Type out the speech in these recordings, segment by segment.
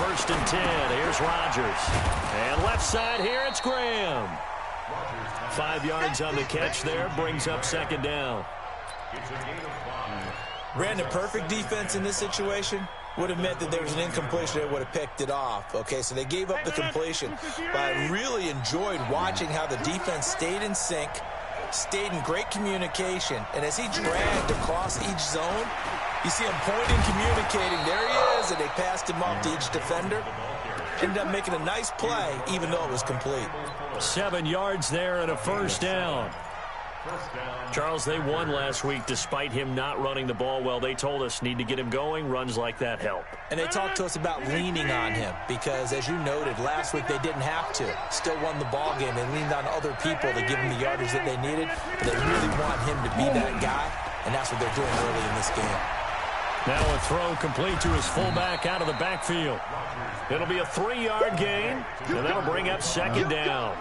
first and 10. Here's Rodgers. And left side here, it's Graham. 5 yards on the catch there, brings up second down. Brandon, perfect defense in this situation would have meant that there was an incompletion. They would have picked it off. Okay, so they gave up the completion. But I really enjoyed watching how the defense stayed in sync, stayed in great communication. And as he dragged across each zone, you see him pointing, communicating. There he is, and they passed him off to each defender. Ended up making a nice play, even though it was complete. 7 yards there and a first down. Charles, they won last week despite him not running the ball well. They told us need to get him going. Runs like that help. And they talked to us about leaning on him because, as you noted, last week they didn't have to. Still won the ball game. They leaned on other people to give him the yardage that they needed. But they really want him to be that guy, and that's what they're doing early in this game. Now a throw complete to his fullback out of the backfield. It'll be a 3-yard gain, and that'll bring up second down.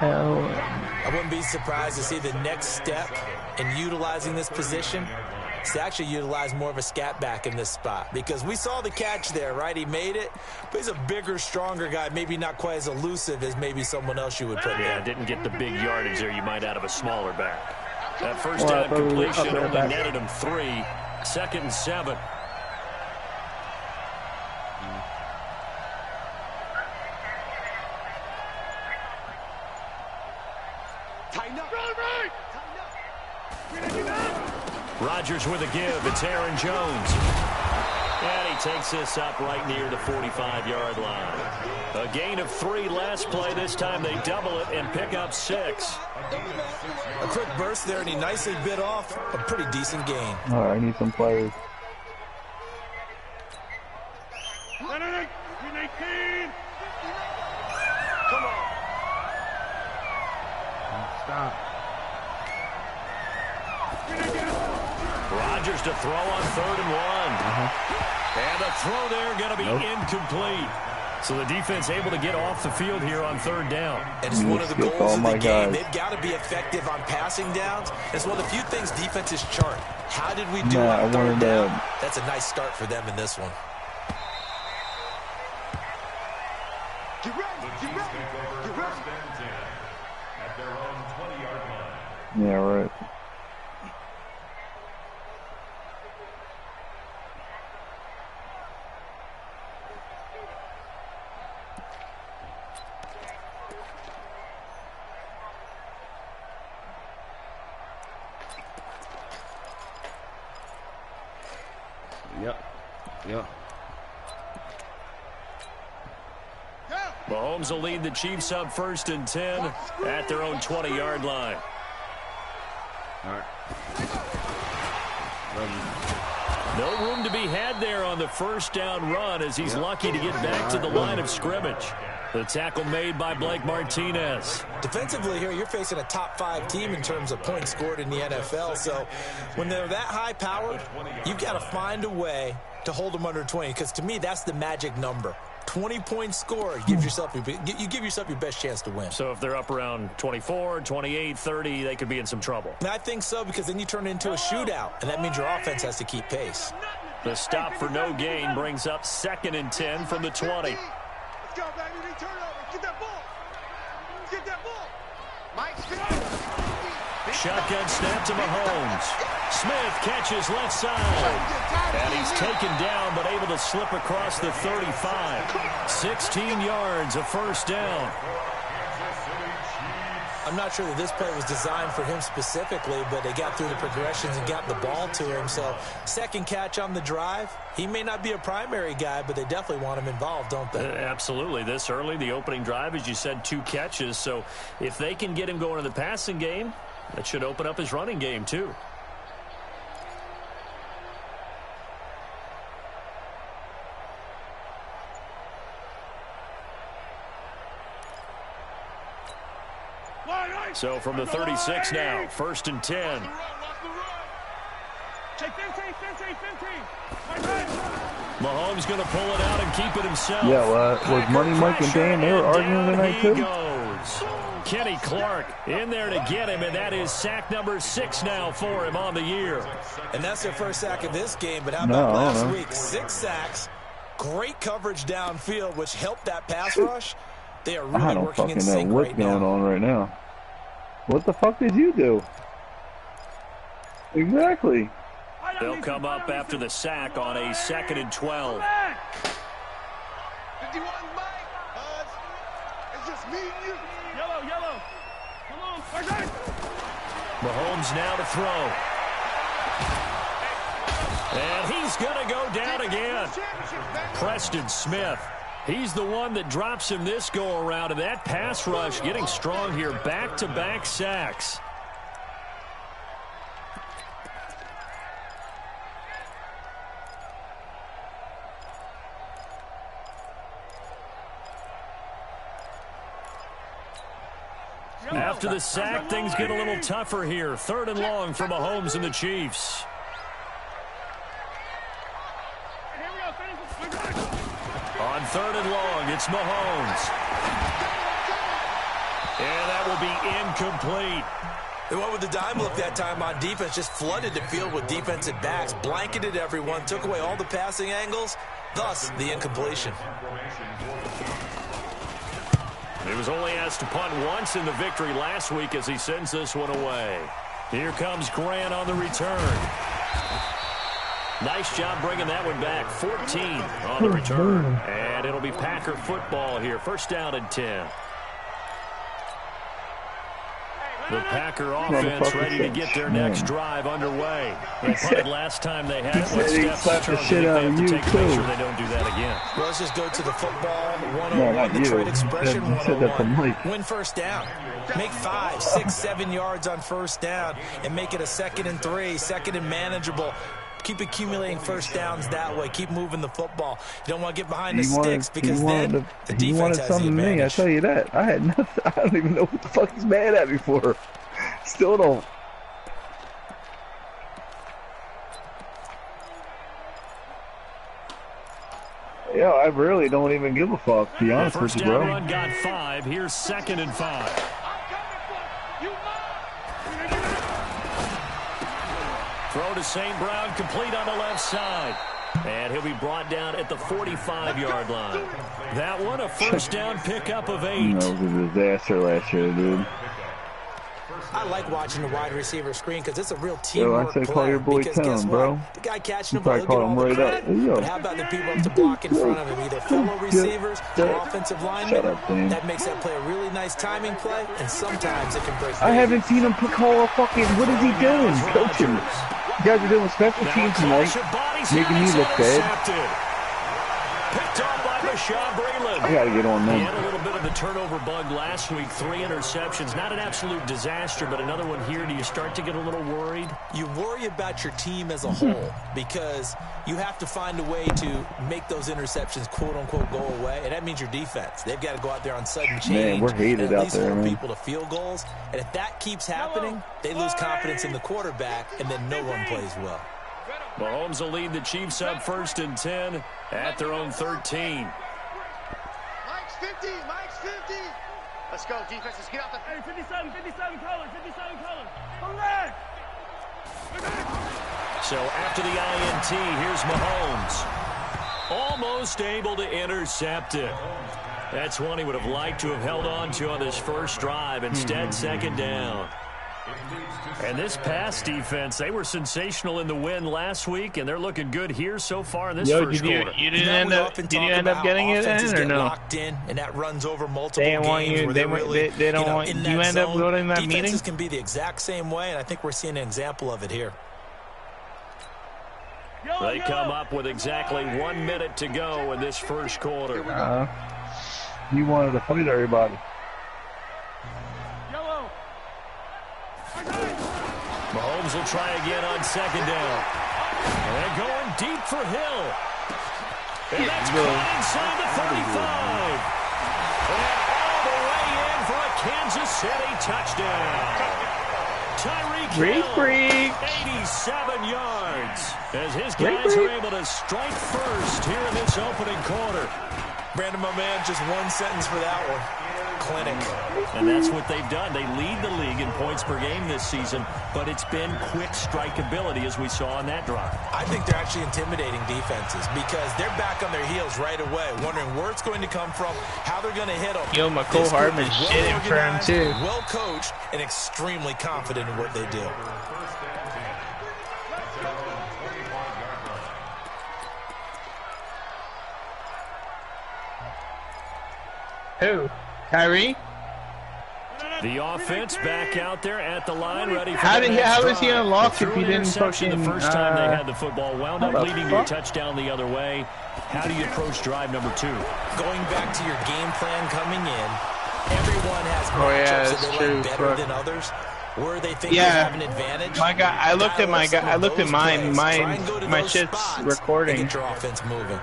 I wouldn't be surprised to see the next step in utilizing this position is to actually utilize more of a scat back in this spot, because we saw the catch there, right? He made it, but he's a bigger, stronger guy, maybe not quite as elusive as maybe someone else you would put Yeah, there. didn't get the big yardage there you might out of a smaller back. That first down completion only netted him 3. Second and 7. Rodgers with a give. It's Aaron Jones. And he takes this up right near the 45-yard line. A gain of 3 last play. This time they double it and pick up 6. A quick burst there, and he nicely bit off a pretty decent gain. All right, I need some players. Come on. Stop. Rodgers to throw on 3rd and 1. And the throw there going to be incomplete. So the defense able to get off the field here on 3rd down. And it's one of the goals of the game. They've got to be effective on passing downs. It's one of the few things defenses chart. How did we do on 3rd down? That's a nice start for them in this one. Get ready. Get ready. Get ready. At their own 20-yard line. Yeah, right. Yep. Mahomes will lead the Chiefs up 1st and 10 at their own 20-yard line. All right. No room to be had there on the first down run as he's lucky to get back to the line of scrimmage. The tackle made by Blake Martinez. Defensively here, you're facing a top 5 team in terms of points scored in the NFL. So when they're that high powered, you've got to find a way to hold them under 20, because to me, that's the magic number. 20 points scored, you give yourself your best chance to win. So if they're up around 24, 28, 30, they could be in some trouble. And I think so, because then you turn it into a shootout, and that means your offense has to keep pace. The stop for no gain brings up 2nd and 10 from the 20. Let's go, baby. Turn over. Get that ball. Get that ball. Mike, Shotgun snap to Mahomes. Smith catches left side. And he's taken down, but able to slip across the 35. 16 yards, a first down. I'm not sure that this play was designed for him specifically, but they got through the progressions and got the ball to him. So, second catch on the drive. He may not be a primary guy, but they definitely want him involved, don't they? Absolutely. This early, the opening drive, as you said, 2 catches. So, if they can get him going in the passing game, that should open up his running game, too. So from the 36 now, 1st and 10. Mahomes going to pull it out and keep it himself. Yeah, was Money Mike and Dan, they were arguing tonight too? Goes. Kenny Clark in there to get him, and that is sack number 6 now for him on the year. And that's their first sack of this game, but how about last week? 6 sacks, Great coverage downfield, which helped that pass rush. They are I really don't working in fucking know sync what's right going now. on right now. What the fuck did you do? Exactly. They'll come up after the sack on a 2nd and 12. 51, Mike. It's just me and you. Yellow. Come on, first down. Mahomes now to throw. And he's going to go down again. Preston Smith. He's the one that drops him this go-around, and that pass rush getting strong here. Back-to-back sacks. After the sack, things get a little tougher here. 3rd and long for Mahomes and the Chiefs. On 3rd and long, it's Mahomes. And that will be incomplete. They went with the dime look that time on defense, just flooded the field with defensive backs, blanketed everyone, took away all the passing angles, thus the incompletion. He was only asked to punt once in the victory last week as he sends this one away. Here comes Grant on the return. Nice job bringing that one back. 14 on the return. And it'll be Packer football here. 1st down and 10. The Packer offense ready to get their next drive underway. They punted last time they had it. What steps the shit out of you, to take to too. make sure they don't do that again? Well, let's just go to the football 101, No, not the you. trade expression You said that to 101. Mike. Win 1st down. Make 5, 6, 7 yards on 1st down and make it a 2nd and 3, 2nd and manageable. Keep accumulating 1st downs that way. Keep moving the football. You don't want to get behind the sticks because then the defense has the something to me, I advantage. tell you that. I had nothing. I don't even know what the fuck he's mad at me for. Still don't. Yeah, I really don't even give a fuck, to be The honest with first you, down bro. run got 5. Here's 2nd and 5. Throw to St. Brown, complete on the left side. And he'll be brought down at the 45-yard line. That one, a 1st down pickup of 8. That was a disaster last year, dude. I like watching the wide receiver screen because it's a real Yo, I teamwork say play. call your boy Because guess Town, what? bro. The guy catching You the ball, probably he'll get call him all the right credit. up. Yo. But how about the people up to block in front of him, either fellow receivers or offensive linemen? Shut up, Dan. That makes that play a really nice timing play, and sometimes it can break. I haven't seen him call a fucking. What is he doing, coaching? You guys are doing special teams tonight, making me look bad. Picked off by Bashaud Breeland. I gotta get on He them. had a little bit of the turnover bug last week. 3 interceptions. Not an absolute disaster, but another one here. Do you start to get a little worried? You worry about your team as a whole because you have to find a way to make those interceptions, quote unquote, go away, and that means your defense. They've got to go out there on sudden change. Man, we're hated and at out least there, hold man. people to field goals. And if that keeps happening, they lose confidence in the quarterback, and then no one plays well. Mahomes will lead the Chiefs up 1st and 10 at their own 13. Mike's 50. Mike's 50. Let's go, defense. Let's get out the... Hey, 57 colors. Correct. So after the INT, here's Mahomes. Almost able to intercept it. That's one he would have liked to have held on to on this first drive. Instead, 2nd down. And this pass defense, they were sensational in the win last week, and they're looking good here so far in this first quarter. You didn't end up. Did you end up getting it in or no? Locked in, and that runs over multiple They didn't want games you. where They they're really, they don't want in you. that End up zone. going in that meeting. Defenses can be the exact same way, and I think we're seeing an example of it here. They come up with exactly 1 minute to go in this first quarter. You wanted to fight everybody. Yellow. Mahomes will try again on 2nd down. And going deep for Hill. And that's caught inside the 35. And all the way in for a Kansas City touchdown. Tyreek Hill, 87 yards. As his guys are able to strike first here in this opening quarter. Brandon, my man, just one sentence for that one. clinic. And that's what they've done. They lead the league in points per game this season, but it's been quick strikeability as we saw on that drive. I think they're actually intimidating defenses because they're back on their heels right away, wondering where it's going to come from, how they're going to hit them. Yo, McCole Hardman's shitting for him too. Well coached and extremely confident in what they do. Who? Kyrie? The offense back out there at the line, ready for How the was he unlocked if he didn't fucking... The first time they had the football, wound up leading to a touchdown the other way. How do you approach drive number 2? Going back to your game plan coming in, everyone has matchups that they like better than others. Where they think they have an advantage. My guy, I looked at mine. My shit's recording. Get your offense moving.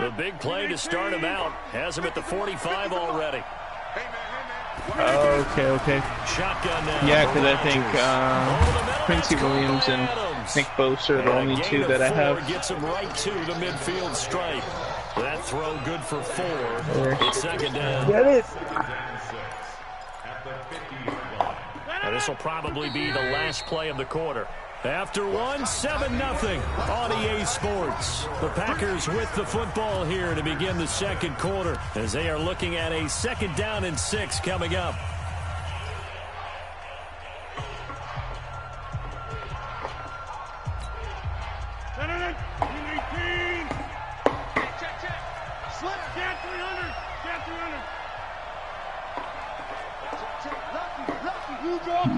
The big play to start him out has him at the 45 already. Okay. Shotgun now. Yeah, because I think Quincy Williams and Nick Bosa are the only two that I have. Gets him right to the midfield stripe. That throw good for 4. It's second down. Get it. And this will probably be the last play of the quarter. After 7-0 on EA Sports. The Packers with the football here to begin the second quarter as they are looking at a 2nd down and 6 coming up.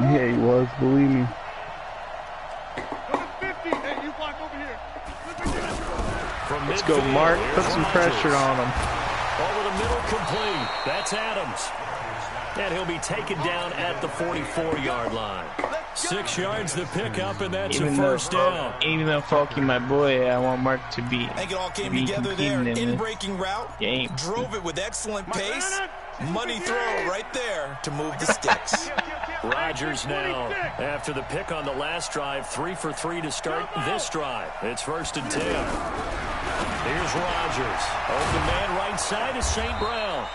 Yeah, he was, believe me. Let's go, Mark. Put some pressure on him. Over the middle, complete. That's Adams. And he'll be taken down at the 44-yard line. 6 yards the pickup, and that's a first down. Even though Falky, my boy, I want Mark to be. I think it all came together there. In-breaking route. Game. Drove it with excellent pace. Money throw right there to move the sticks. Rodgers now, after the pick on the last drive, 3 for 3 to start this drive. It's 1st and 10. Here's Rodgers. Open man right side is St. Brown.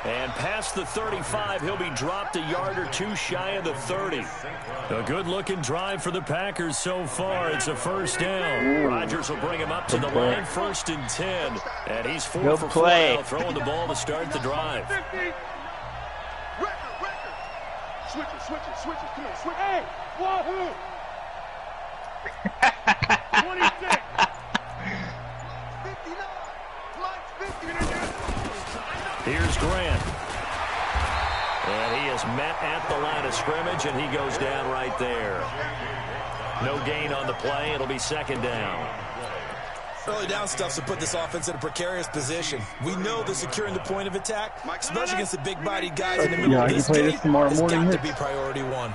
And past the 35, he'll be dropped a yard or 2 shy of the 30. A good-looking drive for the Packers so far. It's a first down. Rodgers will bring him up to the line, 1st and 10. And he's 4 for 4 now, throwing the ball to start the drive. Switch it. Come on, switch. Hey, wahoo! 26. 59. Here's Grant. And he is met at the line of scrimmage, and he goes down right there. No gain on the play. It'll be 2nd down. Early down stuff's to put this offense in a precarious position. We know that securing the point of attack, especially against the big-bodied guys in the middle of this game, has got to be priority 1.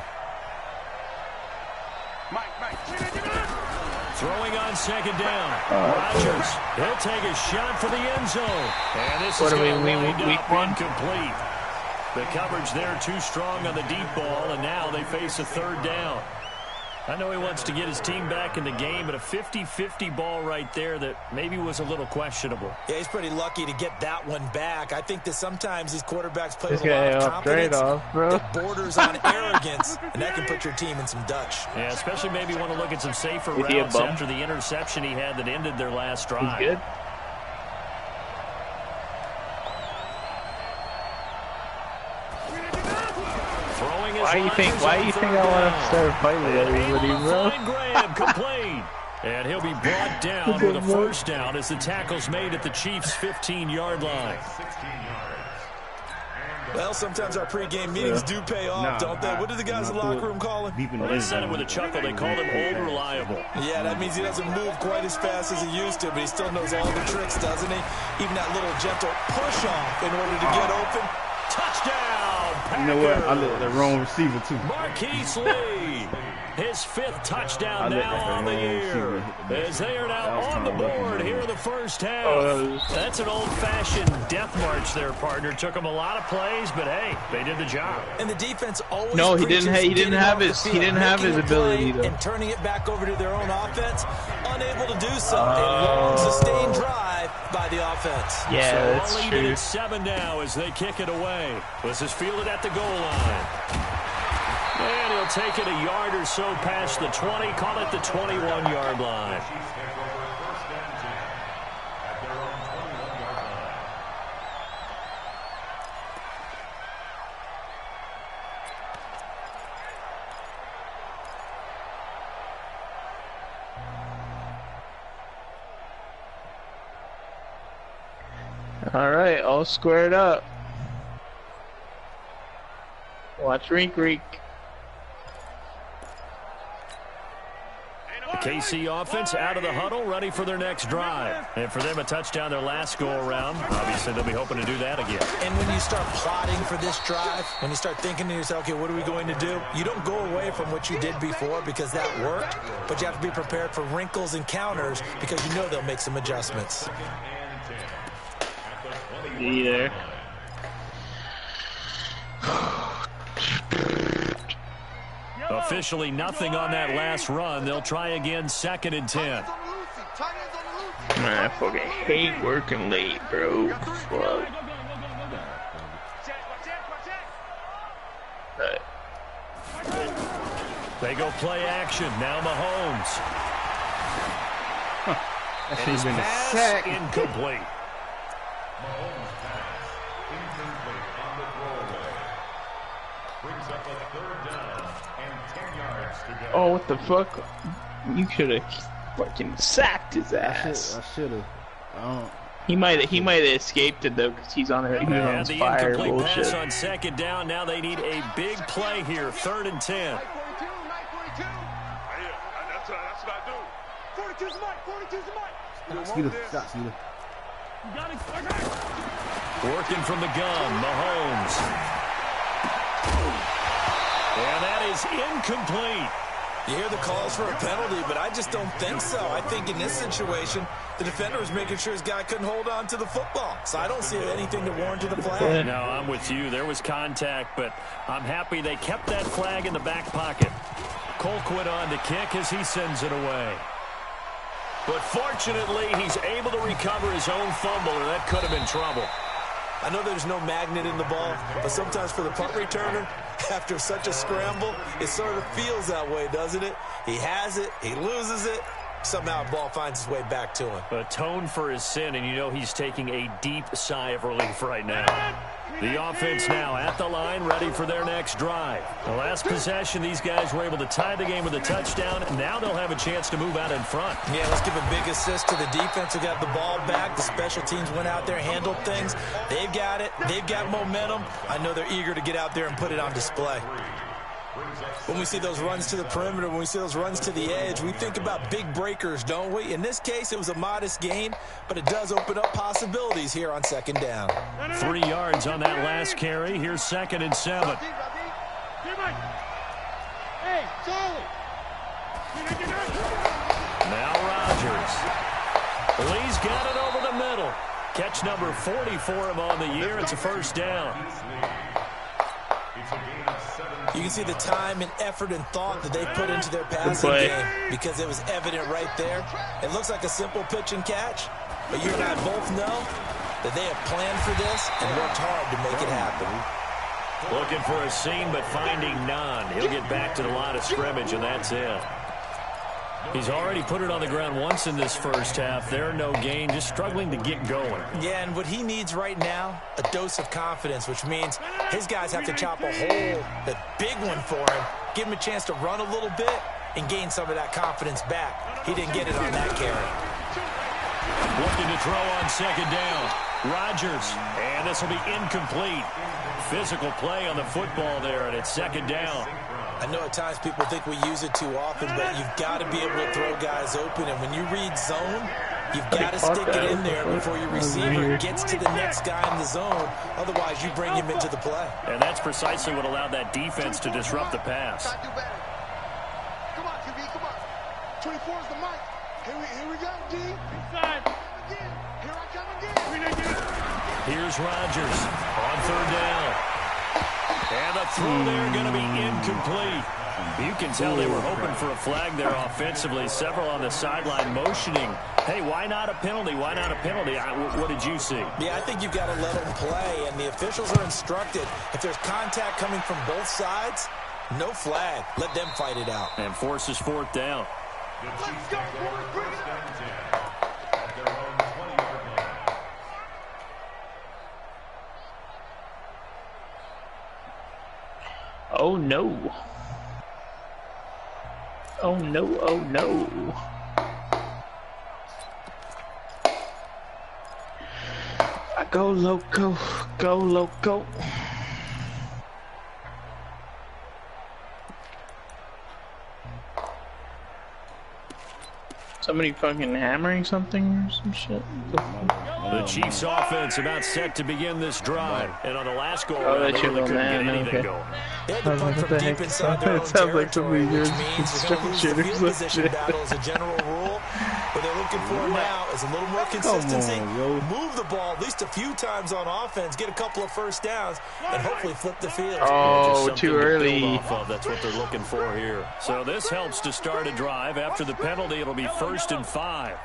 Throwing on 2nd down. Rodgers, he'll take a shot for the end zone. And this is going to wind up incomplete. The coverage there too strong on the deep ball, and now they face a 3rd down. I know he wants to get his team back in the game, but a 50-50 ball right there that maybe was a little questionable. Yeah, he's pretty lucky to get that one back. I think that sometimes these quarterbacks play with a lot of confidence that borders on arrogance, and that can put your team in some Dutch. Yeah, especially maybe want to look at some safer routes after the interception he had that ended their last drive. He's good. Why do you think I want to start fighting with everybody, bro? Graham complete. And he'll be brought down with a first down as the tackle's made at the Chiefs' 15-yard line. Well, sometimes our pregame meetings do pay off, don't they? What do the guys in the locker room call him? Well, they said it with a chuckle. They called him old reliable. Yeah, that means he doesn't move quite as fast as he used to, but he still knows all the tricks, doesn't he? Even that little gentle push-off in order to get open. Touchdown, Packers. You know what? I looked at the wrong receiver, too. Marquise Lee. His 5th touchdown now on the year. As they are now on the board here in the first half. That's an old-fashioned death march there, partner. Took them a lot of plays, but hey, they did the job. And the defense always he didn't have his ability though. And turning it back over to their own offense, unable to do so. A long, sustained drive by the offense. offense. Yeah, so that's all true. even at 7 now as they kick it away. This is fielded at the goal line. And he'll take it a yard or so past the 20, call it the 21-yard line. All right, all squared up. Watch Rink Rink. The KC offense out of the huddle, ready for their next drive. And for them, a touchdown their last go-around. Obviously, they'll be hoping to do that again. And when you start plotting for this drive, when you start thinking to yourself, okay, what are we going to do? You don't go away from what you did before because that worked, but you have to be prepared for wrinkles and counters because you know they'll make some adjustments. Either. Officially nothing on that last run. They'll try again, 2nd and 10. Man, I fucking hate working late, bro. Fuck. Right. They go play action. Now Mahomes. That And his should have been a pass sack. incomplete. Mahomes pass incomplete on the throwaway. Brings up a 3rd down and 10 yards to go. Oh, what the fuck? You should have fucking sacked his ass. I should have. He might have escaped it though, because he's on there. He was on And his the fire incomplete pass bullshit. on 2nd down. Now they need a big play here, 3rd and 10. That's what I do. 42's Mike. 42's Mike. Stop, Skeeter. You got it. Working from the gun, Mahomes. And that is incomplete. You hear the calls for a penalty, but I just don't think so. I think in this situation, the defender was making sure his guy couldn't hold on to the football. So I don't see anything to warrant the flag. No, I'm with you. There was contact, but I'm happy they kept that flag in the back pocket. Colquitt on to kick as he sends it away. But fortunately, he's able to recover his own fumble, or that could have been trouble. I know there's no magnet in the ball, but sometimes for the punt returner, after such a scramble, it sort of feels that way, doesn't it? He has it, he loses it, somehow the ball finds its way back to him. Atone for his sin, and you know he's taking a deep sigh of relief right now. The offense now at the line, ready for their next drive. The last possession, these guys were able to tie the game with a touchdown. Now they'll have a chance to move out in front. Yeah, let's give a big assist to the defense who got the ball back. The special teams went out there, handled things. They've got it. They've got momentum. I know they're eager to get out there and put it on display. When we see those runs to the perimeter, when we see those runs to the edge, we think about big breakers, don't we? In this case, it was a modest gain, but it does open up possibilities here on 2nd down. 3 yards on that last carry. Here's 2nd and 7. Hey, Charlie. Now Rodgers. Lee's got it over the middle. Catch number 40 for him on the year. It's a 1st down. You can see the time and effort and thought that they put into their passing game because it was evident right there. It looks like a simple pitch and catch, but you and I both know that they have planned for this and worked hard to make it happen. Looking for a seam, but finding none. He'll get back to the line of scrimmage, and that's it. He's already put it on the ground once in this first half. There, no gain, just struggling to get going. Yeah, and what he needs right now, a dose of confidence, which means his guys have to chop a hole, a big one for him, give him a chance to run a little bit and gain some of that confidence back. He didn't get it on that carry. Looking to throw on 2nd down. Rodgers, and this will be incomplete. Physical play on the football there, and it's 2nd down. I know at times people think we use it too often, but you've got to be able to throw guys open. And when you read zone, you've got to stick it in there before your receiver gets to the next guy in the zone. Otherwise, you bring him into the play. And that's precisely what allowed that defense to disrupt the pass. Come on, QB, come on. 24 is the mic. Here we go, D. Inside. Again. Here I come again. Here's Rodgers on 3rd down. And the throw there going to be incomplete. You can tell they were hoping for a flag there offensively. Several on the sideline motioning. Hey, why not a penalty? Why not a penalty? What did you see? Yeah, I think you've got to let them play, and the officials are instructed. If there's contact coming from both sides, no flag. Let them fight it out. And forces fourth down. Let's go, boys. First down 10 at their own 20-yard line. Oh no. Oh no, oh no. Go loco, go loco. Somebody fucking hammering something or some shit? The Chiefs offense about set to begin this drive. And on the last goal, they really couldn't get anything going. They had to punt from deep inside their own territory, which means they're going to lose the field position battle as a general rule. What they're looking for now is a little more consistency. Move the ball at least a few times on offense, get a couple of first downs, and hopefully flip the field. Oh, too early. That's what they're looking for here. So this helps to start a drive. After the penalty, it'll be 1st and 5.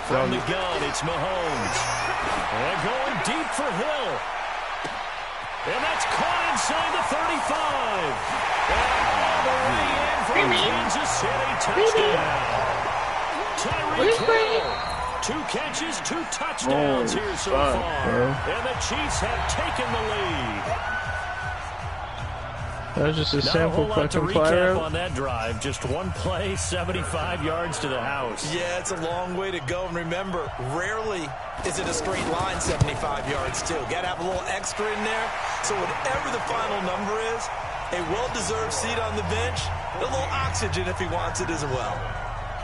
From the gun, it's Mahomes. And going deep for Hill. And that's caught inside the 35. And all the way in for Kansas City touchdown. Tyreek Hill. 2 catches, 2 touchdowns here so far. And the Chiefs have taken the lead. That was just a sample fucking fire on that drive. Just one play, 75 yards to the house. Yeah, it's a long way to go. And remember, rarely is it a straight line 75 yards, too. Got to have a little extra in there. So whatever the final number is, a well-deserved seat on the bench, a little oxygen if he wants it as well.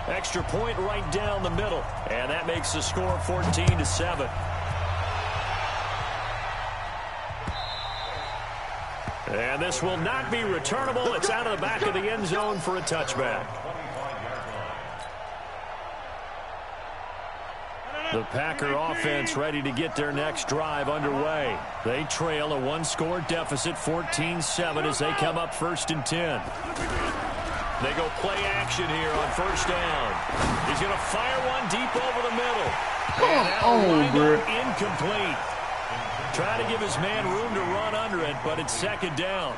Extra point right down the middle. And that makes the score 14-7. And this will not be returnable. It's out of the back of the end zone for a touchback. The Packer offense ready to get their next drive underway. They trail a 1-score deficit, 14-7, as they come up 1st and 10. They go play action here on 1st down. He's going to fire one deep over the middle. Incomplete. Try to give his man room to run under it, but it's 2nd down.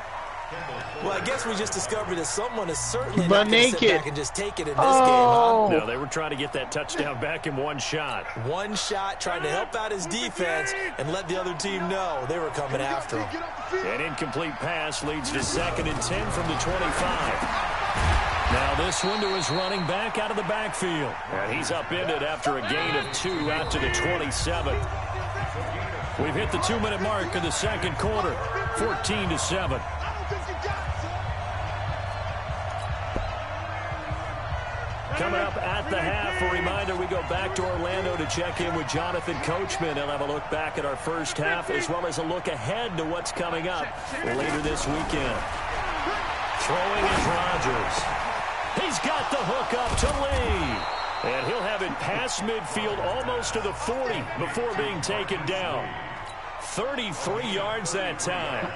Well, I guess we just discovered that someone is certainly not going to sit back and just take it in this game, huh? No, they were trying to get that touchdown back in one shot. One shot, trying to help out his defense and let the other team know they were coming after him. An incomplete pass leads to 2nd and 10 from the 25. Now this one to his running back out of the backfield. And he's upended after a gain of 2 out to the 27. We've hit the 2-minute mark of the 2nd quarter, 14-7. Coming up at the half, a reminder, we go back to Orlando to check in with Jonathan Coachman and have a look back at our first half as well as a look ahead to what's coming up later this weekend. Throwing is Rodgers. He's got the hook up to Lee. And he'll have it past midfield almost to the 40 before being taken down. 33 yards that time.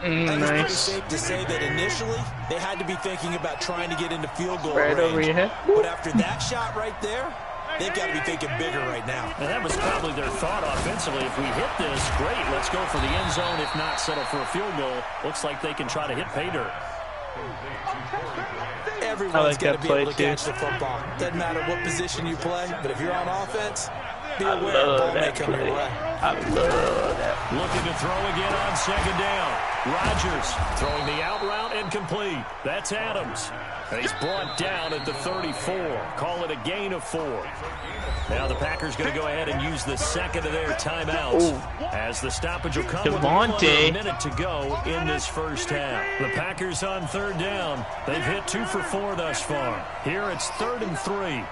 I think it's pretty safe to say that initially they had to be thinking about trying to get into field goal right range. Over your head. But after that shot right there, they've got to be thinking bigger right now. And that was probably their thought offensively. If we hit this, great, let's go for the end zone. If not, settle for a field goal. Looks like they can try to hit pay dirt. Everyone's got to be able to catch the football. Doesn't matter what position you play, but if you're on offense, be aware the ball may come your way. I love that. Looking to throw again on 2nd down. Rodgers throwing the out route incomplete. That's Adams. And he's brought down at the 34. Call it a gain of 4. Now the Packers going to go ahead and use the 2nd of their timeouts. As the stoppage will come with a minute to go in this first half. The Packers on 3rd down. They've hit 2 for 4 thus far. Here it's 3rd and 3.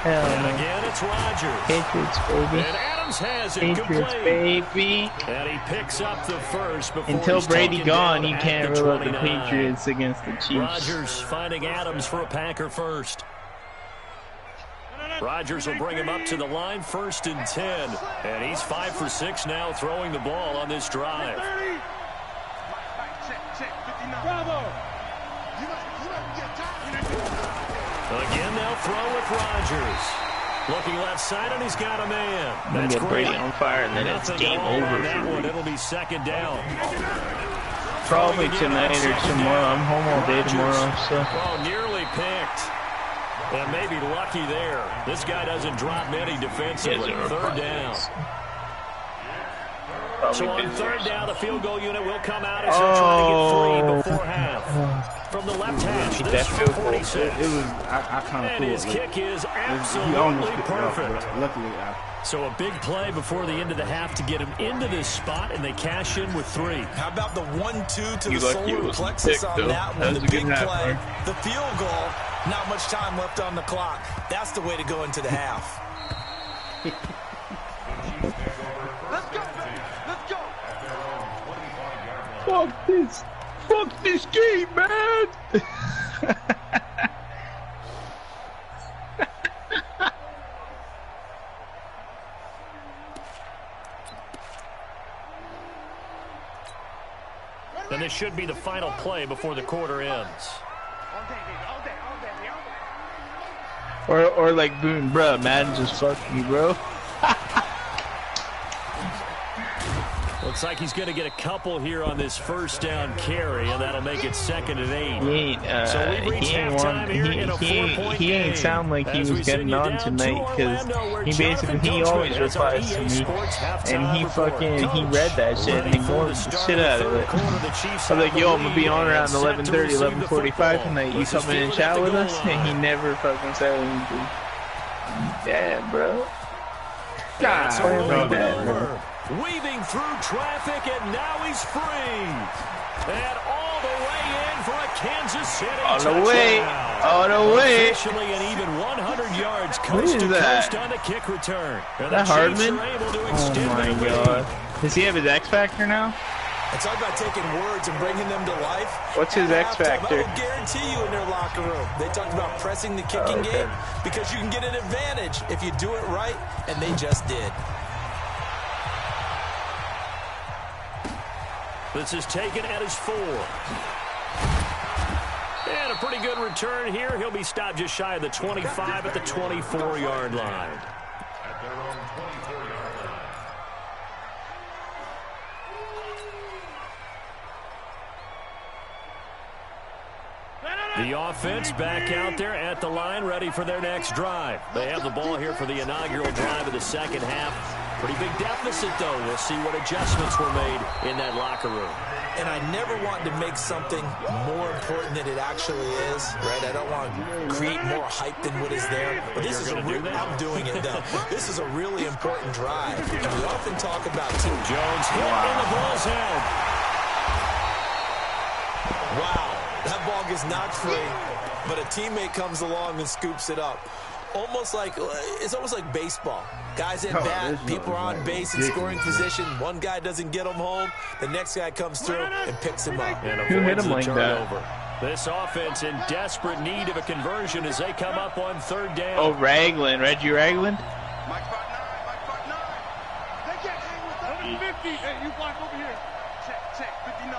And again, it's Rodgers. Patriots, baby. And Adams has it Patriots, baby. And he picks up the first before until Brady gone, you can't rule out the Patriots against the Chiefs. Rodgers finding Adams for a Packer first. Rodgers will bring him up to the line, 1st and 10. And he's 5 for 6 now throwing the ball on this drive. Again, they'll throw with Rodgers. Looking left side, and he's got a man. That's get Brady on fire, and then it's game over. That one, it'll be 2nd down. Probably tonight or tomorrow. I'm home all day tomorrow, so. Oh, nearly picked. And maybe lucky there. This guy doesn't drop many defensively. 3rd down. So on 3rd down, the field goal unit will come out as they're trying to get 3 before half. From the left hash, this is 46. It was, I kind of and his kick is absolutely perfect. Luckily, so a big play before the end of the half to get him into this spot, and they cash in with 3. How about the 1-2 to the solar plexus on that one? The big play, the field goal, not much time left on the clock. That's the way to go into the half. Let's go, let's go. Fuck this. Fuck this game, man! And this should be the final play before the quarter ends. Or like Boone, bro, Madden just fucked me, bro. Looks like he's going to get a couple here on this 1st down carry, and that'll make it 2nd and 8. He ain't sound like he was getting on tonight, because he always replies to me, and he read that shit and ignored the shit out of it. I was like, yo, I'm gonna be on around 11:30, 11:45 tonight. You coming in and chat with us? And he never fucking said anything. Yeah, bro. God, bro, that, bro. Weaving through traffic, and now he's free. And all the way in for a Kansas City touchdown. All the way. Officially an even 100 yards coast to coast on the kick return. And that Hardman? Oh my God. Does he have his X Factor now? It's all about taking words and bringing them to life. What's his X Factor? I will guarantee you in their locker room. They talked about pressing the kicking game because you can get an advantage if you do it right, and they just did. This is taken at his 4. And a pretty good return here. He'll be stopped just shy of the 25 at the 24-yard line. At their own 24-yard line. The offense back out there at the line, ready for their next drive. They have the ball here for the inaugural drive of the 2nd half. Pretty big deficit, though. We'll see what adjustments were made in that locker room. And I never want to make something more important than it actually is, right? I don't want to create more hype than what is there. But this is I'm doing it, though. This is a really important drive. And we often talk about, too. Jones hit and the ball's out. Wow. That ball gets knocked free, but a teammate comes along and scoops it up. It's almost like baseball. Guys at bat, people are on base in scoring position. One guy doesn't get him home. The next guy comes through and picks him up. Who hit him like that? This offense in desperate need of a conversion as they come up on 3rd down. Oh, Ragland. Reggie Ragland? Mike Spot 9. They can't hang with them. 50. Hey, you block over here. Check. 59.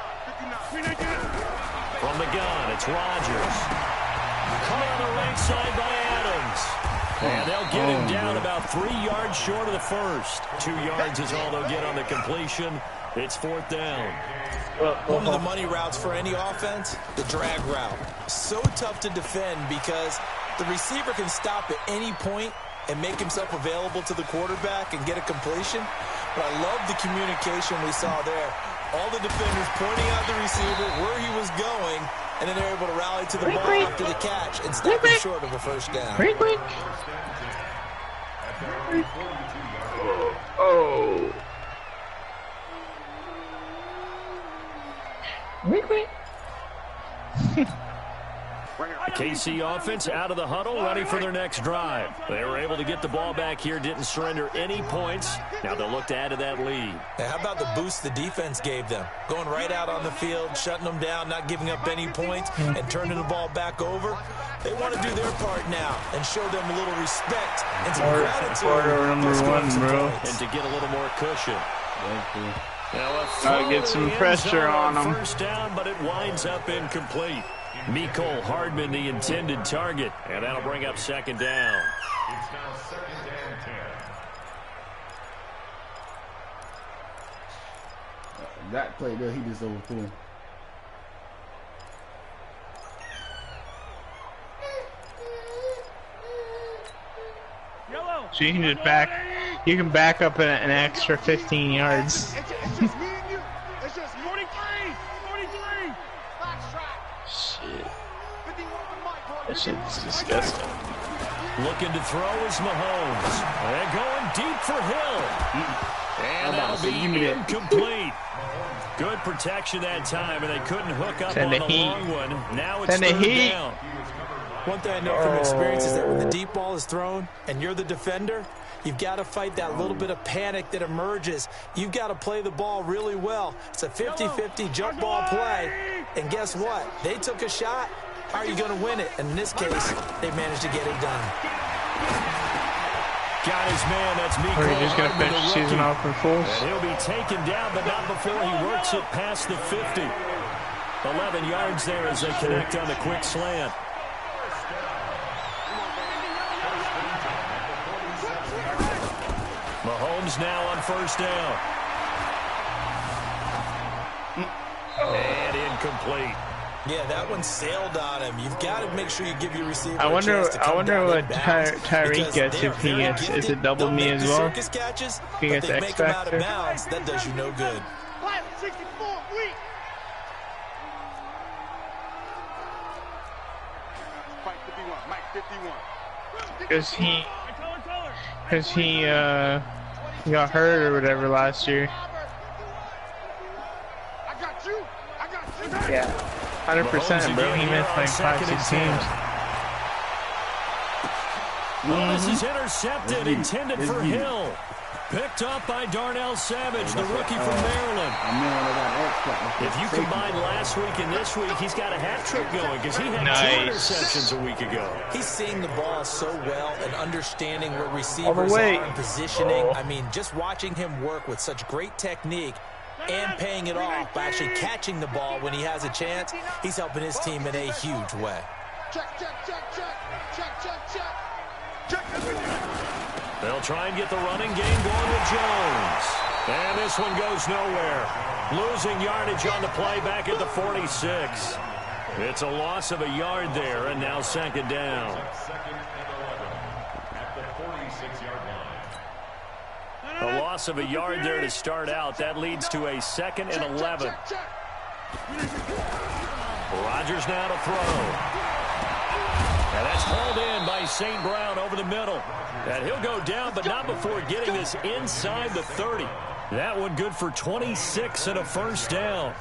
From the gun, it's Rodgers. Caught on the right side by Adams. And they'll get him down about 3 yards short of the first. 2 yards is all they'll get on the completion. It's 4th down. One of the money routes for any offense, the drag route. So tough to defend because the receiver can stop at any point and make himself available to the quarterback and get a completion. But I love the communication we saw there. All the defenders pointing out the receiver, where he was going, and then they're able to rally to the ball after the catch and stop him short of a 1st down. Oh. The KC offense out of the huddle, ready for their next drive. They were able to get the ball back here, didn't surrender any points. Now they'll look to add to that lead. Hey, how about the boost the defense gave them? Going right out on the field, shutting them down, not giving up any points, and turning the ball back over. They want to do their part now and show them a little respect and some gratitude. Quarter number one, bro. And to get a little more cushion. Get some pressure on them. First down, but it winds up incomplete. Mecole Hardman, the intended target, and that'll bring up second down. It's now second and 10. That play there, he just overthrew him. So you can just back up an extra 15 yards. It's just me and you. It's just 43. Shit. 51 with Mike, boy. That shit's disgusting. Looking to throw is Mahomes. And going deep for Hill. And that'll be incomplete. Good protection that time, and they couldn't hook up on the long one. Now it's third down. One thing I know from experience is that when the deep ball is thrown and you're the defender, you've got to fight that little bit of panic that emerges. You've got to play the ball really well. It's a 50-50 jump ball play. And guess what? They took a shot. How are you going to win it? And in this case, they managed to get it done. Got his man. That's Mecole. Or are you just going to finish the season off in full? And he'll be taken down, but not before he works it past the 50. 11 yards there as they connect on the quick slant. Mahomes now on first down. And incomplete. Yeah, that one sailed on him. You've got to make sure you give your receiver I wonder a chance to come what down Tyreek gets if he gets. Is it double me as well? Circus catches, If he gets but they X make him out of factor. bounds. That does you no good. 64, weak. Mike 51, Mike 51. Because he got hurt or whatever last year. I got you. Yeah, 100%, bro. He missed like 5-6 games. Well, this is intercepted, intended for Hill. Picked up by Darnell Savage, the rookie from Maryland. If you combine last week and this week, he's got a hat trick going because he had 2 interceptions a week ago. He's seeing the ball so well and understanding where receivers are and positioning. I mean, just watching him work with such great technique and paying it off by actually catching the ball when he has a chance, he's helping his team in a huge way. Check. They'll try and get the running game going with Jones. And this one goes nowhere. Losing yardage on the play back at the 46. It's a loss of a yard there, and now second down. Second and 11 at the 46-yard line. A loss of a yard there to start out. That leads to a second and 11. Rodgers now to throw. And that's hauled in by St. Brown over the middle. And he'll go down, but not before getting this inside the 30. That one good for 26 and a first down.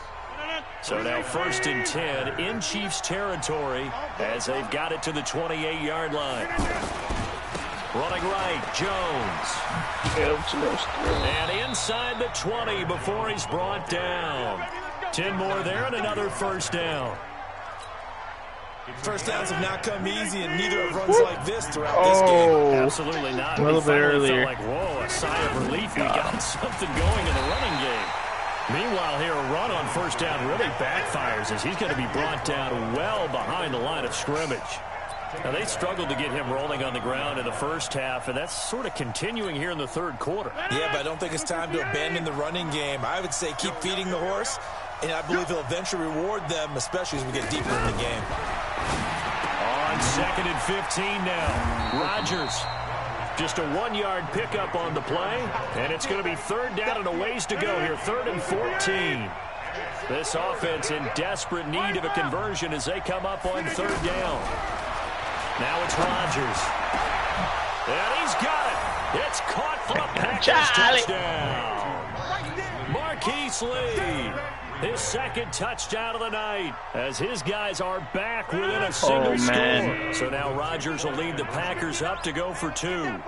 So now first and 10 in Chiefs territory as they've got it to the 28-yard line. Running right, Jones. And inside the 20 before he's brought down. 10 more there and another first down. First downs have not come easy, and neither have runs like this throughout this game. Absolutely not. A little bit earlier. Felt like, whoa, a sigh of relief. We got something going in the running game. Meanwhile, here, a run on first down really backfires as he's going to be brought down well behind the line of scrimmage. Now, they struggled to get him rolling on the ground in the first half, and that's sort of continuing here in the third quarter. Yeah, but I don't think it's time to abandon the running game. I would say keep feeding the horse, and I believe he'll eventually reward them, especially as we get deeper in the game. On second and 15 now. Rodgers. Just a 1-yard pickup on the play, and it's going to be third down and a ways to go here. 3rd and 14. This offense in desperate need of a conversion as they come up on third down. Now it's Rodgers. And he's got it. It's caught for a Packers touchdown. Marquise Lee. His second touchdown of the night as his guys are back within a single score. So now Rodgers will lead the Packers up to go for 2.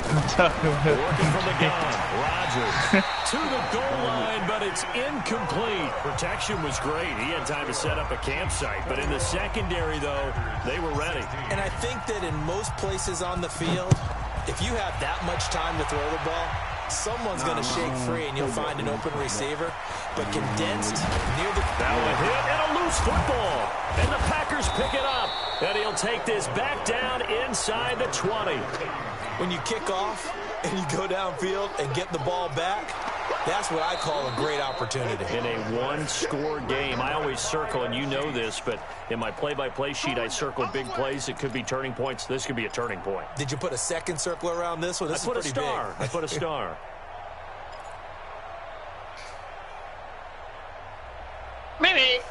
I'll talking about. Working from the gun. Rodgers to the goal line, but it's incomplete. Protection was great. He had time to set up a campsite. But in the secondary, though, they were ready. And I think that in most places on the field, if you have that much time to throw the ball, someone's going to shake free and you'll find an open receiver. But condensed near the... Now a hit and a loose football. And the Packers pick it up. And he'll take this back down inside the 20. When you kick off and you go downfield and get the ball back, that's what I call a great opportunity. In a one-score game, I always circle, and you know this, but in my play-by-play sheet, I circle big plays. It could be turning points. This could be a turning point. Did you put a second circle around this one? This is pretty big. I put a star. Maybe.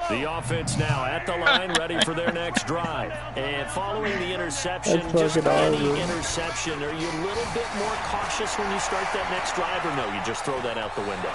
The offense now at the line, ready for their next drive. And following the interception, just any interception, are you a little bit more cautious when you start that next drive, or no, you just throw that out the window?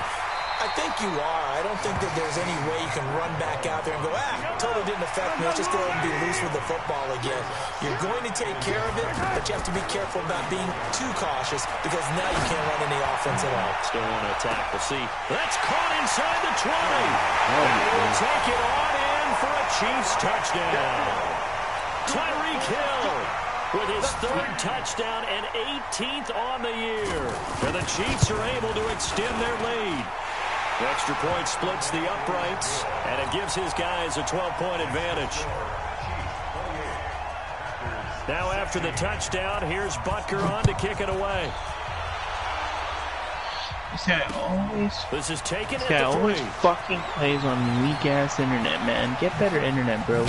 I think you are. I don't think that there's any way you can run back out there and go, totally didn't affect me. Let's just go ahead and be loose with the football again. You're going to take care of it, but you have to be careful about being too cautious because now you can't run any offense at all. Still want to attack. We'll see. That's caught inside the 20. And he'll take it on in for a Chiefs touchdown. Tyreek Hill with his third touchdown and 18th on the year. And the Chiefs are able to extend their lead. The extra point splits the uprights, and it gives his guys a 12-point advantage. Now after the touchdown, here's Butker on to kick it away. This is taken at the 3. Always fucking plays on weak-ass internet, man. Get better internet, bro.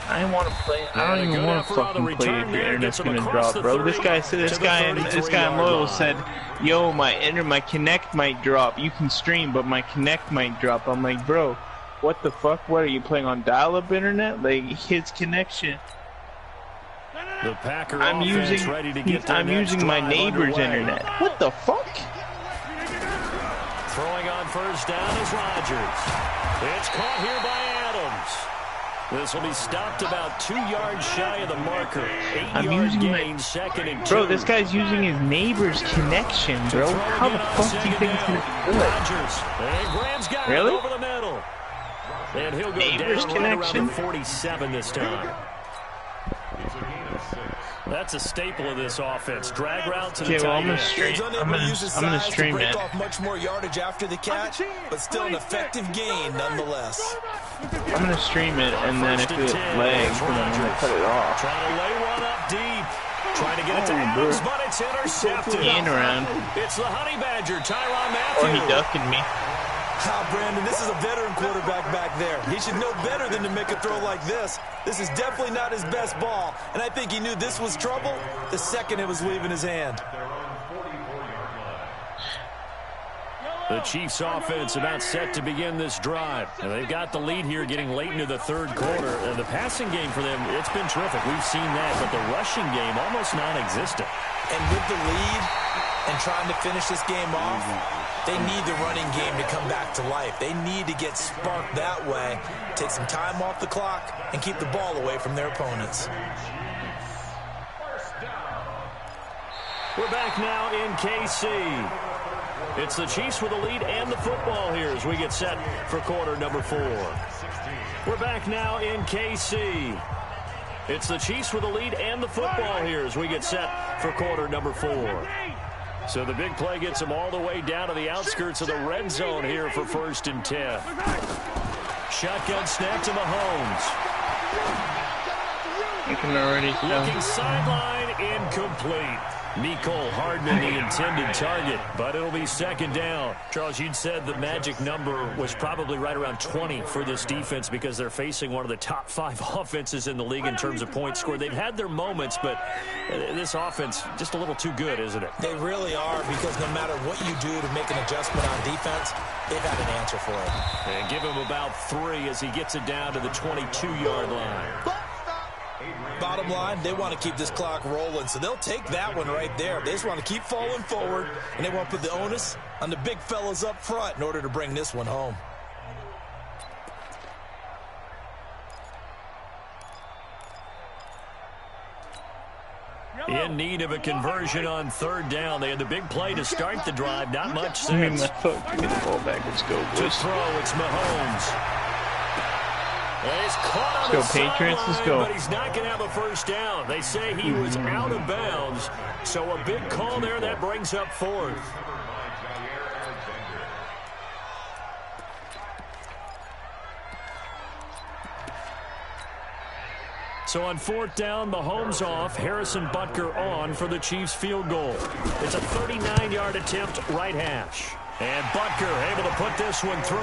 I want to play. I don't even want to fucking play if your internet's gonna drop, bro. This guy Loyal said, "Yo, my connect might drop. You can stream, but my connect might drop." I'm like, bro, what the fuck? What are you playing on dial-up internet? Like his connection. The Packer offense ready to get I'm using my neighbor's internet. What the fuck? Throwing on first down is Rodgers. It's caught here by Adams. This will be stopped about 2 yards shy of the marker. 8-yard gain, second and 2. Bro, this guy's using his neighbor's connection, bro. How the fuck do you think it's going to do it? Rodgers. And Graham's got it over the middle. And he'll go neighbor's down right around the 47 this time. That's a staple of this offense. Drag route to the tight end. I'm gonna stream it. Off much more yardage after the catch, but still an effective gain nonetheless. I'm gonna stream it, and then if it lags, then I'm gonna cut it off. Trying to lay one up deep. Trying to get it to Adams, but it's intercepted. He ain't around. It's the Honey Badger, Tyrann Mathieu. Or he ducking me. Brandon, this is a veteran quarterback back there. He should know better than to make a throw like this. This is definitely not his best ball, and I think he knew this was trouble the second it was leaving his hand. The Chiefs offense about set to begin this drive. And they've got the lead here getting late into the third quarter. And the passing game for them, it's been terrific. We've seen that, but the rushing game almost non-existent. And with the lead and trying to finish this game off, they need the running game to come back to life. They need to get sparked that way, take some time off the clock, and keep the ball away from their opponents. We're back now in KC. It's the Chiefs with the lead and the football here as we get set for quarter number 4. We're back now in KC. It's the Chiefs with the lead and the football here as we get set for quarter number 4. So the big play gets them all the way down to the outskirts of the red zone here for 1st and 10. Shotgun snap to Mahomes. I can already tell. Looking sideline, incomplete. Nicole Hardman, the intended target, but it'll be 2nd down. Charles, you'd said the magic number was probably right around 20 for this defense because they're facing one of the top 5 offenses in the league in terms of points scored. They've had their moments, but this offense just a little too good, isn't it? They really are, because no matter what you do to make an adjustment on defense, they've had an answer for it. And give him about 3 as he gets it down to the 22-yard line. Bottom line, they want to keep this clock rolling, so they'll take that one right there. They just want to keep falling forward, and they want to put the onus on the big fellas up front in order to bring this one home. In need of a conversion on 3rd down. They had the big play to start the drive. Not much since. Give me the ball back. Let's go, boys. To throw, it's Mahomes. He's caught on the Patriots. Let's sideline, go. but he's not going to have a first down. They say he was out of bounds. So a big call there. That brings up 4th. So on 4th down, Mahomes off, Harrison Butker on for the Chiefs field goal. It's a 39-yard attempt, right hash. And Butker able to put this one through.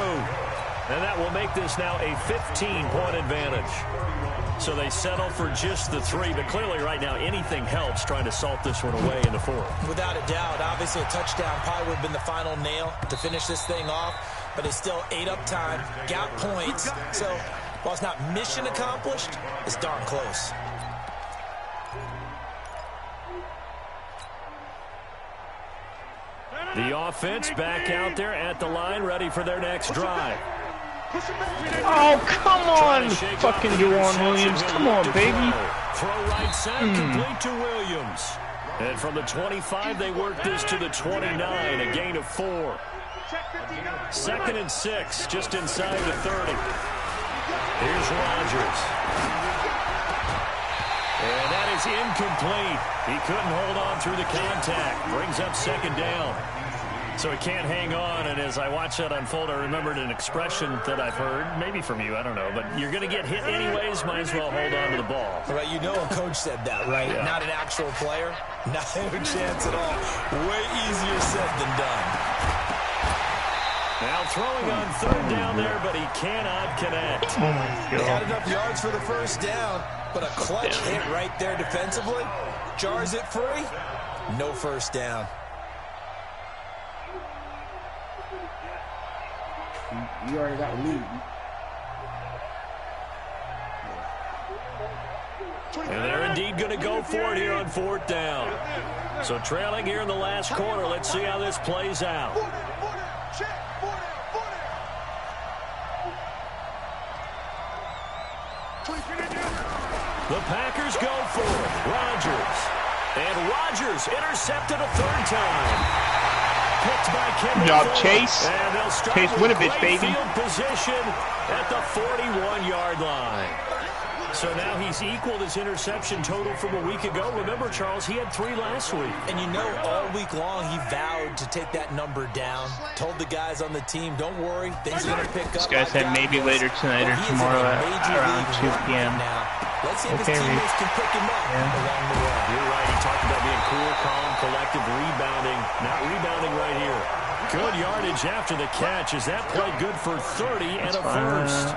And that will make this now a 15-point advantage. So they settle for just the 3, but clearly right now anything helps trying to salt this one away in the 4th. Without a doubt, obviously a touchdown probably would have been the final nail to finish this thing off, but they still ate up time, got points, so while it's not mission accomplished, it's darn close. The offense back out there at the line, ready for their next drive. Oh, come on, fucking Jawan Williams. Come on, baby. Throw right side, complete to Williams. And from the 25, they work this to the 29, a gain of 4. 2nd and 6, just inside the 30. Here's Rodgers. And that is incomplete. He couldn't hold on through the contact. Brings up 2nd down. So he can't hang on, and as I watch that unfold, I remembered an expression that I've heard, maybe from you, I don't know, but you're going to get hit anyways, might as well hold on to the ball. Right, you know a coach said that, right? Yeah. Not an actual player. Not a chance at all. Way easier said than done. Now throwing on 3rd down there, but he cannot connect. Oh, my God. They had enough yards for the first down, but a clutch hit right there defensively. Jars it free. No first down. You already got a lead. And they're indeed going to go for it here on 4th down. So trailing here in the last quarter. Let's see how this plays out. The Packers go for it. Rodgers. And Rodgers intercepted a 3rd time. Picked by Kevin. Good job, Chase. Chase Winovich, baby. Field position at the 41-yard line. So now he's equaled his interception total from a week ago. Remember, Charles, he had 3 last week. And you know, all week long, he vowed to take that number down. Told the guys on the team, don't worry, things are going to pick up. This guy said maybe later tonight or tomorrow around 2 p.m. Let's see if his teammates can pick him up along the way. You're right. He talked about being cool, calm, collective, rebounding. Not rebounding right here. Good yardage after the catch. Is that play good for 30 and a first?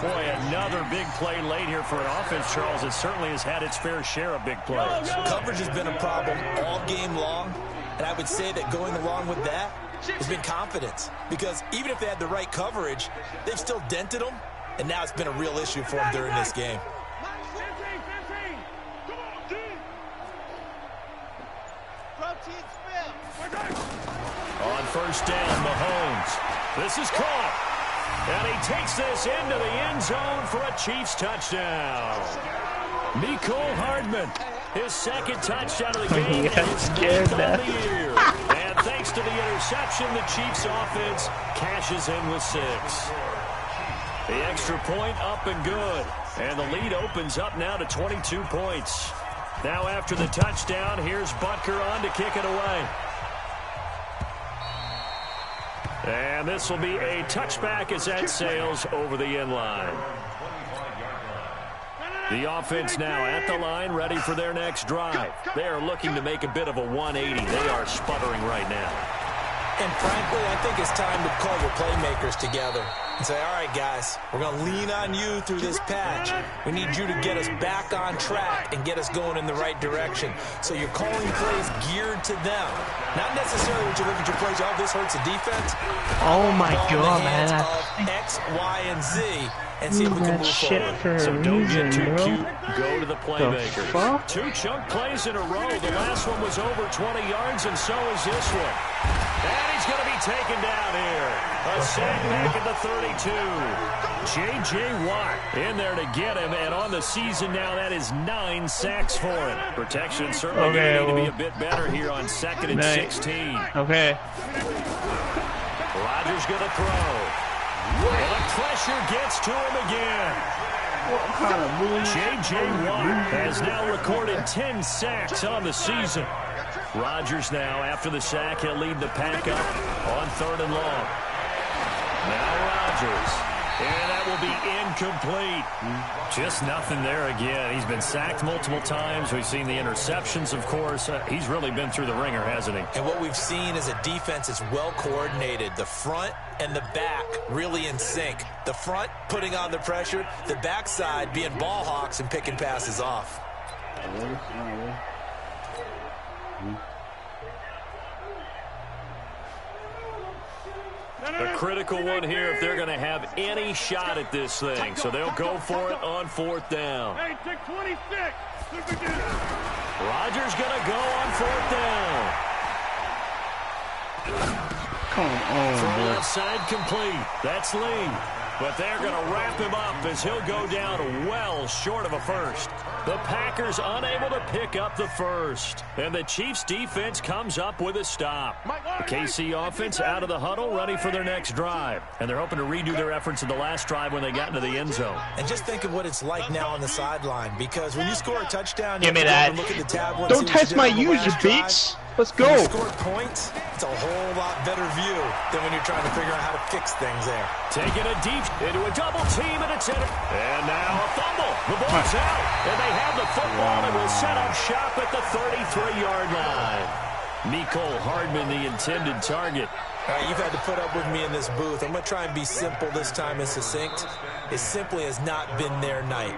Boy, another big play late here for an offense, Charles. It certainly has had its fair share of big plays. Coverage has been a problem all game long, and I would say that going along with that has been confidence. Because even if they had the right coverage, they've still dented them, and now it's been a real issue for them during this game. On 1st down, Mahomes. This is caught. And he takes this into the end zone for a Chiefs touchdown. Mecole Hardman, his 2nd touchdown of the game. And thanks to the interception, the Chiefs offense cashes in with 6. The extra point up and good. And the lead opens up now to 22 points. Now after the touchdown, here's Butker on to kick it away. And this will be a touchback as that sails over the end line. The offense now at the line, ready for their next drive. They are looking to make a bit of a 180. They are sputtering right now. And frankly, I think it's time to call your playmakers together and say, all right, guys, we're going to lean on you through this patch. We need you to get us back on track and get us going in the right direction. So you're calling plays geared to them. Not necessarily when you look at your plays, oh, this hurts the defense. Oh, my God, man. X, Y, and Z. And see if we can move shit forward. So don't get too cute. Go to the playmaker. Fuck? 2 chunk plays in a row. The last one was over 20 yards, and so is this one. And he's going to be taken down here. A sack back at the 32. J.J. Watt in there to get him, and on the season now, that is 9 sacks for him. Protection certainly going to need to be a bit better here on 2nd and 16. Okay. Rodgers going to throw. And the pressure gets to him again. What kind of move? J.J. Watt has now recorded 10 sacks on the season. Rodgers now, after the sack, he'll lead the pack up on 3rd and long. Now Rodgers. And that will be incomplete. Just nothing there again. He's been sacked multiple times. We've seen the interceptions, of course. He's really been through the ringer, hasn't he? And what we've seen is a defense that's well coordinated. The front and the back really in sync. The front putting on the pressure. The backside being ball hawks and picking passes off. A critical one here if they're going to have any shot at this thing. So they'll go for it on 4th down. Hey, take 26. Rodgers going to go on 4th down. Come on, Throw bro. outside complete. That's Lee. But they're going to wrap him up as he'll go down well short of a first. The Packers unable to pick up the first. And the Chiefs defense comes up with a stop. The KC offense out of the huddle, ready for their next drive. And they're hoping to redo their efforts in the last drive when they got into the end zone. And just think of what it's like now on the sideline, because when you score a touchdown, Give me you that. look at the tablet. Don't test my user, bitch. Let's When you go. score points, it's a whole lot better view than when you're trying to figure out how to fix things there. Taking it deep into a double team, and it's in it. And now a fumble. The ball's out. And they have the football and will set up shop at the 33-yard line. Mecole Hardman, the intended target. All right, you've had to put up with me in this booth. I'm going to try and be simple this time and succinct. It simply has not been their night.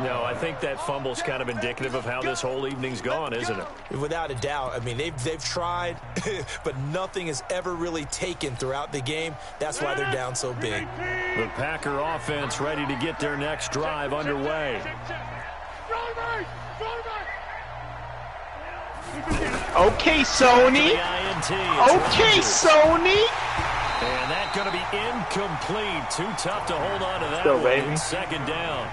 No, I think that fumble's kind of indicative of how this whole evening's gone, isn't it? Without a doubt. I mean, they've tried, but nothing is ever really taken throughout the game. That's why they're down so big. The Packer offense ready to get their next drive underway. Okay, Sony. The INT. It's Okay, Rodgers. Sony. And that's going to be incomplete. Too tough to hold on to that Go, one. baby. It's 2nd down.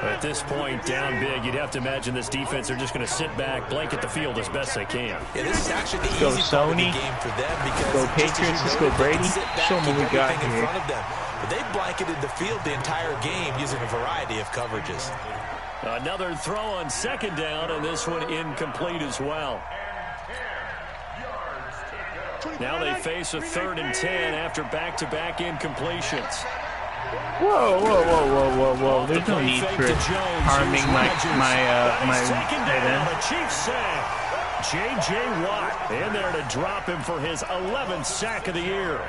At this point, down big, you'd have to imagine this defense, they're just going to sit back, blanket the field as best they can. Yeah, this is actually the Go easy part of the Sony. game for them because Go just as you Patriots. Let's noted, go they Brady. can sit back, Show 'em what keep we got everything in here. front of them. But they blanketed the field the entire game using a variety of coverages. Another throw on 2nd down, and this one incomplete as well. Now they face a 3rd and 10 after back-to-back incompletions. Whoa, whoa, whoa, whoa, whoa, whoa. There's no need for harming my tight end. The Chiefs sack. J.J. Watt in there to drop him for his 11th sack of the year.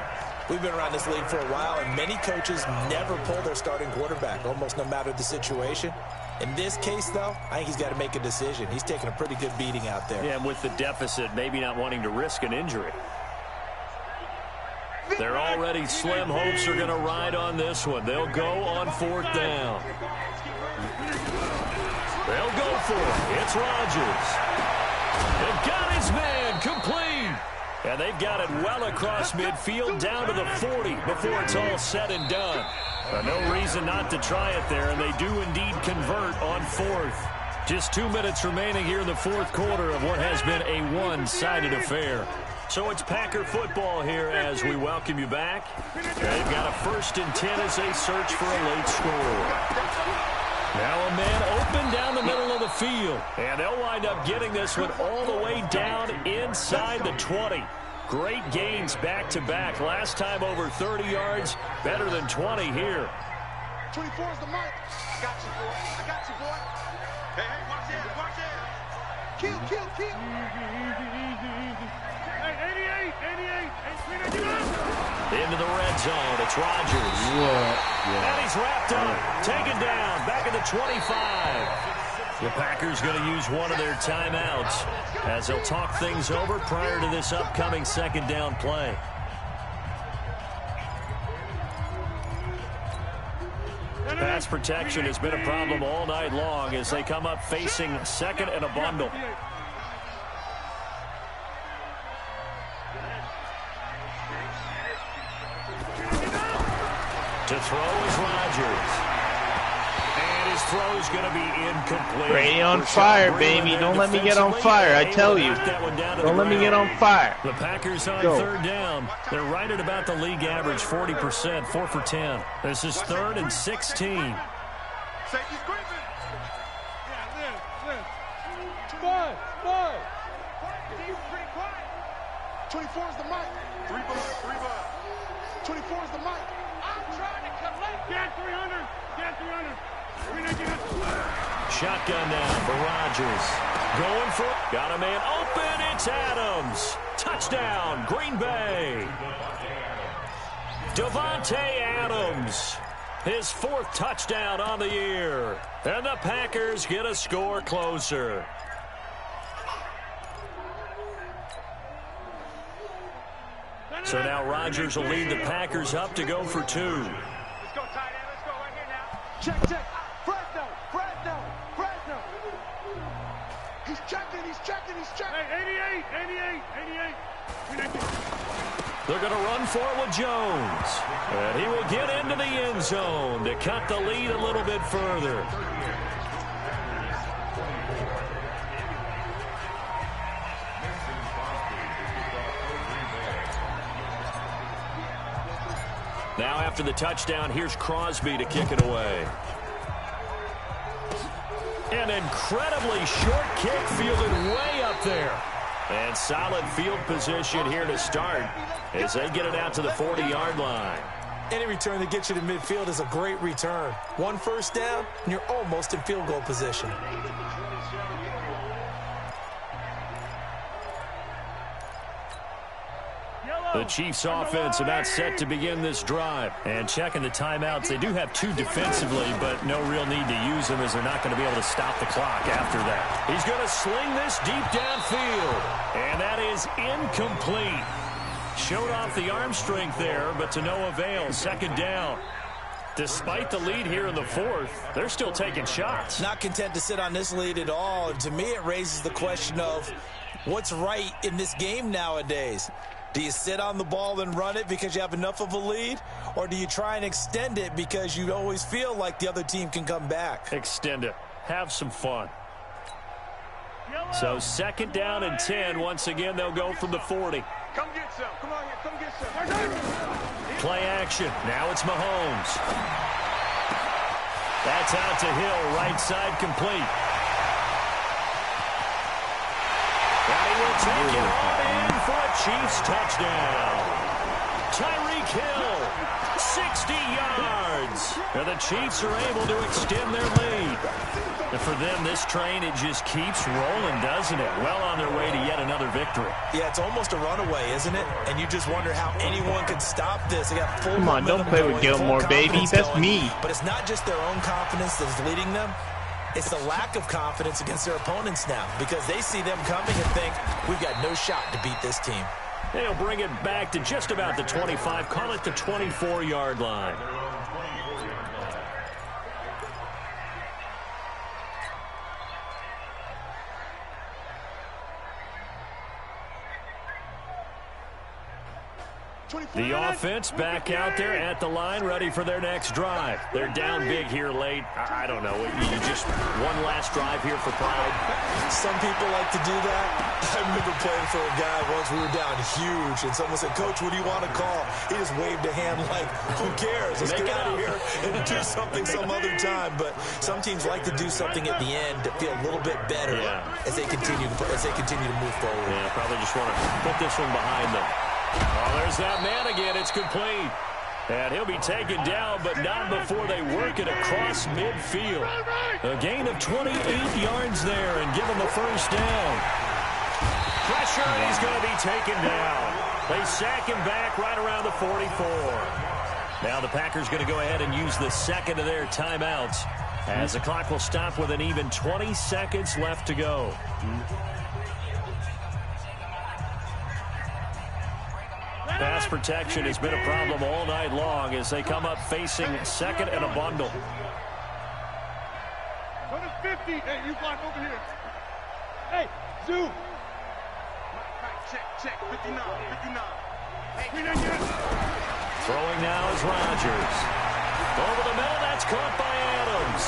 We've been around this league for a while, and many coaches never pull their starting quarterback, almost no matter the situation. In this case, though, I think he's got to make a decision. He's taking a pretty good beating out there. Yeah, and with the deficit, maybe not wanting to risk an injury. Their already slim hopes are going to ride on this one. They'll go on 4th down. They'll go for it. It's Rodgers. They've got his man complete. And they've got it well across midfield down to the 40 before it's all said and done. No reason not to try it there, and they do indeed convert on 4th. Just 2 minutes remaining here in the 4th quarter of what has been a one-sided affair. So it's Packer football here as we welcome you back. They've got a 1st and 10 as they search for a late score. Now a man open down the middle of the field. And they'll wind up getting this one all the way down inside the 20. Great gains back-to-back. Last time over 30 yards, better than 20 here. 24 is the mic. I got you, boy. I got you, boy. Hey, watch out, watch out. Kill, kill, kill. Hey, 88. Into the red zone. It's Rodgers. And he's wrapped up. Taken down. Back at the 25. The Packers going to use one of their timeouts as they'll talk things over prior to this upcoming 2nd down play. Pass protection has been a problem all night long as they come up facing 2nd and a bundle. To throw is Rodgers. And his throw is going to be incomplete. Brady on fire, baby. Don't let me get on fire, I tell you. Don't let me get on fire. The Packers on third down. They're right at about the league average, 40%, 4 for 10. This is 3rd and 16. Safety's creeping. Yeah, live. Bud. 24 is the mic. 3 bucks. 24 is the mic. I'm trying to collect. Get 300. Get 300. Shotgun now for Rodgers. Going for it. Got a man open. It's Adams. Touchdown, Green Bay. Davante Adams. His 4th touchdown on the year. And the Packers get a score closer. So now Rodgers will lead the Packers up to go for 2. Let's go, tight end. Let's go right here now. Check. Fresno. He's checking. Hey, 88. They're going to run for it with Jones. And he will get into the end zone to cut the lead a little bit further. Now after the touchdown, here's Crosby to kick it away. An incredibly short kick fielded way up there. And solid field position here to start as they get it out to the 40-yard line. Any return that gets you to midfield is a great return. 1 first down, and you're almost in field goal position. The Chiefs offense about set to begin this drive. And checking the timeouts, they do have 2 defensively, but no real need to use them as they're not going to be able to stop the clock after that. He's going to sling this deep downfield. And that is incomplete. Showed off the arm strength there, but to no avail. 2nd down. Despite the lead here in the 4th, they're still taking shots. Not content to sit on this lead at all. And to me, it raises the question of what's right in this game nowadays. Do you sit on the ball and run it because you have enough of a lead? Or do you try and extend it because you always feel like the other team can come back? Extend it. Have some fun. So 2nd down and 10. Once again, they'll go from the 40. Come get some. Come on here. Come get some. Play action. Now it's Mahomes. That's out to Hill. Right side complete. And he will take it all in for a Chiefs touchdown. Tyreek Hill, 60 yards. And the Chiefs are able to extend their lead. And for them, this train, it just keeps rolling, doesn't it? Well on their way to yet another victory. Yeah, it's almost a runaway, isn't it? And you just wonder how anyone could stop this. They got full Come on, don't play with Gilmore, baby. That's me. But it's not just their own confidence that's leading them. It's the lack of confidence against their opponents now because they see them coming and think, we've got no shot to beat this team. They'll bring it back to just about the 25. Call it the 24-yard line. The offense back out there at the line, ready for their next drive. They're down big here late. I don't know. You just one last drive here for pride. Some people like to do that. I remember playing for a guy once. We were down huge, and someone said, Coach, what do you want to call? He just waved a hand like, who cares? Let's get out of here and do something some other time. But some teams like to do something at the end to feel a little bit better as they continue to move forward. Yeah, probably just want to put this one behind them. Oh, there's that man again. It's complete. And he'll be taken down, but not before they work it across midfield. A gain of 28 yards there and give him the first down. Pressure, and he's going to be taken down. They sack him back right around the 44. Now the Packers going to go ahead and use the second of their timeouts as the clock will stop with an even 20 seconds left to go. Pass protection has been a problem all night long as they come up facing second and a bundle. Go to 50. Hey, you block over here. Hey, zoom. Check. 59. Hey, throwing now is Rodgers. Over the middle, that's caught by Adams.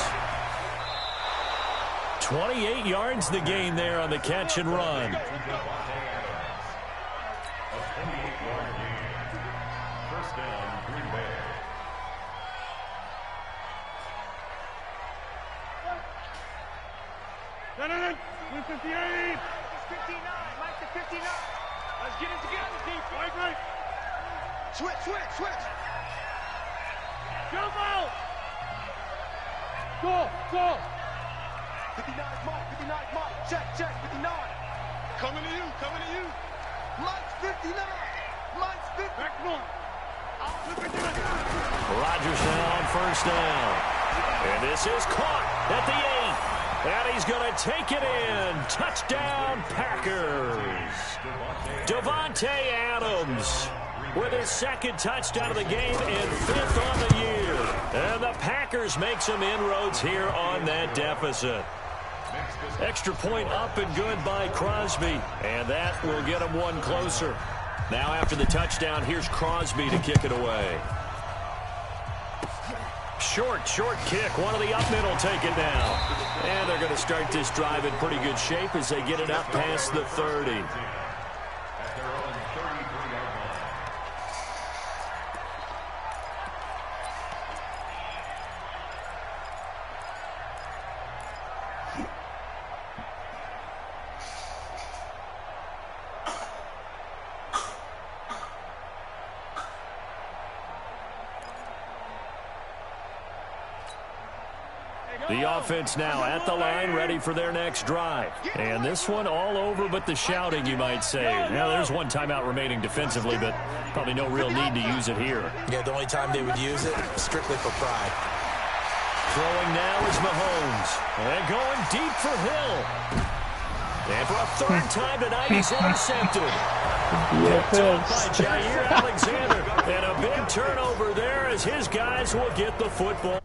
28 yards the gain there on the catch and run. First down, Green Bay. No, 58. 59. Mike to 59. Let's get it together, deep. Right. Switch. Jump out. Go. 59 Mike. Check. 59. Coming to you. Mike's 59. Back north. Rodgers now on first down. And this is caught at the 8. And he's going to take it in. Touchdown, Packers. Davante Adams with his second touchdown of the game and 5th on the year. And the Packers make some inroads here on that deficit. Extra point up and good by Crosby. And that will get him one closer. Now after the touchdown, here's Crosby to kick it away. Short kick. One of the up middle take it now. And they're going to start this drive in pretty good shape as they get it up past the 30. The offense now at the line, ready for their next drive. And this one all over but the shouting, you might say. Now, there's one timeout remaining defensively, but probably no real need to use it here. Yeah, the only time they would use it, strictly for pride. Throwing now is Mahomes. And going deep for Hill. And for a third time tonight, he's intercepted. Picked up by Jair Alexander. And a big turnover there as his guys will get the football.